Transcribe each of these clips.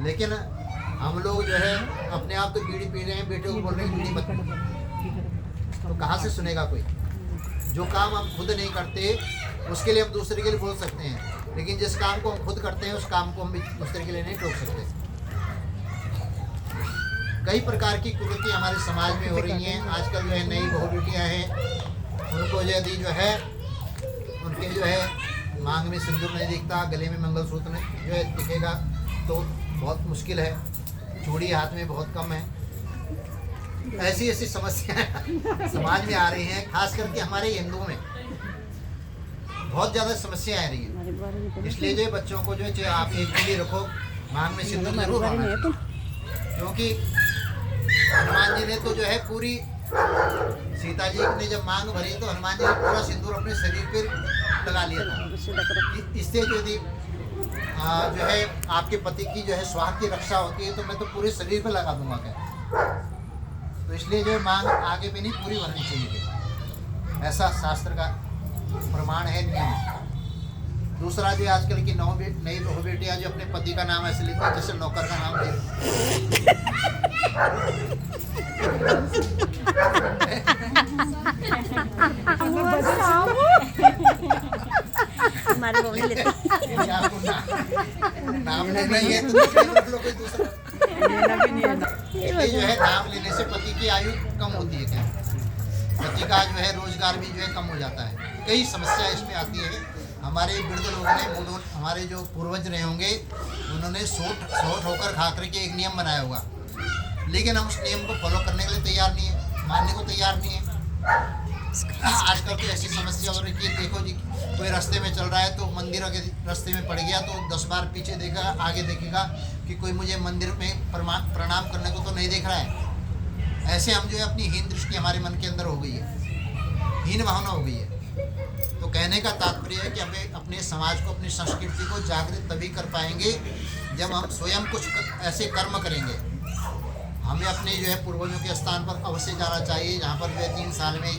लेकिन हम लोग जो है अपने आप तो बीड़ी पी रहे हैं, बेटे को बोल रहे हैं बीड़ी मत पी। तो कहाँ से सुनेगा कोई? जो काम हम खुद नहीं करते उसके लिए हम दूसरे के लिए बोल सकते हैं, लेकिन जिस काम को हम खुद करते हैं उस काम को हम भी दूसरे के लिए नहीं टोक सकते। कई प्रकार की कुरीतियाँ हमारे समाज में हो रही हैं। आजकल जो है नई बहू बेटियाँ हैं, उनको यदि जो है उनके जो है मांग में सिंदूर नहीं दिखता, गले में मंगलसूत्र नहीं जो है दिखेगा तो बहुत मुश्किल है, चूड़ी हाथ में बहुत कम है। ऐसी ऐसी समस्याएं समाज में आ रही हैं, खास करके हमारे हिंदुओं में बहुत ज़्यादा समस्याएं आ रही हैं। इसलिए जो बच्चों को जो है आप एक चूड़ी रखो, मांग में सिंदूर जरूर होना, क्योंकि हनुमान जी ने तो जो है पूरी सीता जी ने जब मांग भरी तो हनुमान जी ने पूरा सिंदूर अपने शरीर पर लगा लिया था। इससे यदि जो है आपके पति की जो है स्वास्थ्य की रक्षा होती है तो मैं तो पूरे शरीर पे लगा दूंगा क्या। तो इसलिए जो है मांग आगे भी नहीं पूरी होनी चाहिए, ऐसा शास्त्र का प्रमाण है, नियम है। दूसरा जो आजकल की नई बहू बेटियां जो अपने पति का नाम ऐसे लेती है जैसे नौकर का नाम ले। हमारे बहू लेते आपको नाम लेना ही है तो रख लो कोई दूसरा। ये जो है नाम लेने से पति की आयु कम होती है क्या, पति का जो है रोजगार भी जो है कम हो जाता है। कई समस्या इसमें आती है। हमारे वृद्ध लोगों ने, हमारे जो पूर्वज रहे होंगे, उन्होंने सोट होकर खा करके एक नियम बनाया होगा, लेकिन हम उस नियम को फॉलो करने के लिए तैयार नहीं है, मानने को तैयार नहीं है। आजकल तो ऐसी समस्या हो रही है, देखो जी कोई रास्ते में चल रहा है तो मंदिर के रास्ते में पड़ गया तो 10 बार पीछे देखेगा, आगे देखेगा कि कोई मुझे मंदिर में प्रणाम करने को तो नहीं देख रहा है। ऐसे हम जो है अपनी हीन दृष्टि हमारे मन के अंदर हो गई है, हीन भावना हो गई है। तो कहने का तात्पर्य है कि हमें अपने समाज को, अपनी संस्कृति को जागृत तभी कर पाएंगे जब हम स्वयं कुछ ऐसे कर्म करेंगे। हमें अपने जो है पूर्वजों के स्थान पर अवश्य जाना चाहिए, जहाँ पर जो है 3 साल में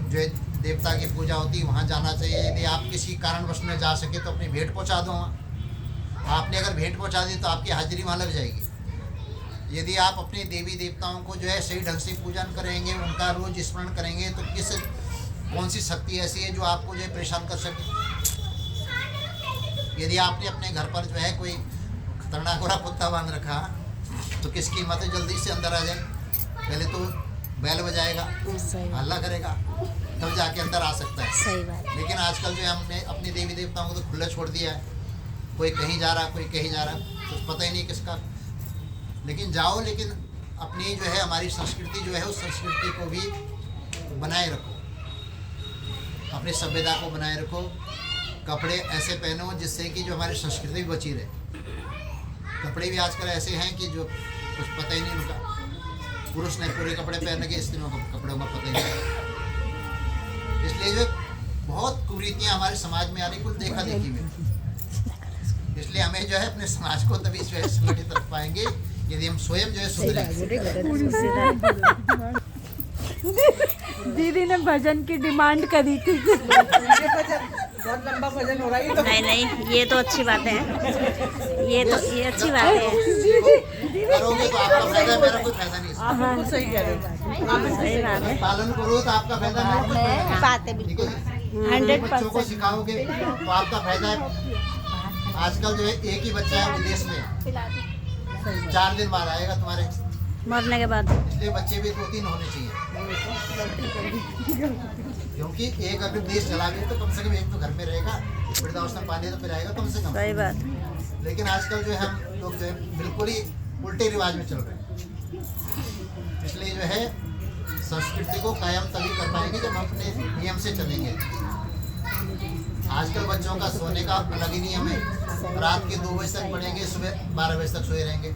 जो है देवता की पूजा होती है, वहाँ जाना चाहिए। यदि आप किसी कारणवश में जा सके तो अपनी भेंट पहुँचा दो वहाँ। आपने अगर भेंट पहुँचा दी तो आपकी हाजिरी वहाँ लग जाएगी। यदि आप अपने देवी देवताओं को जो है सही ढंग से पूजन करेंगे, उनका रोज स्मरण करेंगे, तो कौन सी शक्ति ऐसी है जो आपको जो है परेशान कर सके। यदि आपने अपने घर पर जो है कोई खतरनाक वाला कुत्ता बांध रखा तो किसकी हिम्मत है जल्दी से अंदर आ जाए? पहले तो बैल बजाएगा, हल्ला करेगा, तब जाके अंदर आ सकता है। सही बात। लेकिन आजकल जो है हमने अपनी देवी देवताओं को तो खुला छोड़ दिया है, कोई कहीं जा रहा, कोई कहीं जा रहा, कुछ पता ही नहीं किसका। लेकिन जाओ, लेकिन अपनी जो है हमारी संस्कृति जो है उस संस्कृति को भी बनाए रखो, अपनी सभ्यता को बनाए रखो। कपड़े ऐसे पहनो जिससे कि जो हमारी संस्कृति भी बची रहे। कपड़े भी आजकल ऐसे हैं कि जो कुछ पता ही नहीं उनका। पुरुष ने पूरे कपड़े पहन के, स्त्रियों को कपड़ों का पता ही नहीं। इसलिए जो बहुत कुरीतियाँ हमारे समाज में आ रही, कुल देखा देखी में। इसलिए हमें जो है अपने समाज को तभी जो है संगठित रख पाएंगे यदि हम स्वयं जो है सुधरें। दीदी ने भजन की डिमांड करी थी। बहुत लंबा भजन हो रहा है। नहीं नहीं, ये तो अच्छी बात है, ये अच्छी बात है। करोगे तो आपका फायदा है, मेरा कोई फायदा नहीं। आप बिल्कुल सही कह रहे हो। सही बात है, पालन करो तो आपका फायदा, मेरा कोई फायदा नहीं। बात है ठीक है बिल्कुल। जी? बच्चों को सिखाओगे तो आपका फायदा है। आजकल जो है एक ही बच्चा है विदेश में, 4 दिन बाद आएगा तुम्हारे मरने के बाद। इसलिए बच्चे भी 2-3 होने चाहिए, क्योंकि एक अगर देश चला गया तो कम से कम एक तो घर में रहेगा, वृद्धावस्था पानी तो पिलाएगा कम से कम। सही बात। लेकिन आजकल जो है हम लोग जो है बिल्कुल ही उल्टे रिवाज में चल रहे हैं। इसलिए जो है संस्कृति को कायम तभी कर पाएंगे जब हम अपने नियम से चलेंगे। आजकल बच्चों का सोने का अलग ही नियम है, रात के 2 बजे तक पढ़ेंगे, सुबह 12 बजे तक सोए रहेंगे,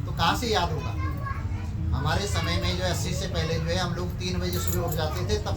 तो कहाँ से याद होगा। हमारे समय में जो 80 से पहले जो है हम लोग 3 बजे सुबह उठ जाते थे, तब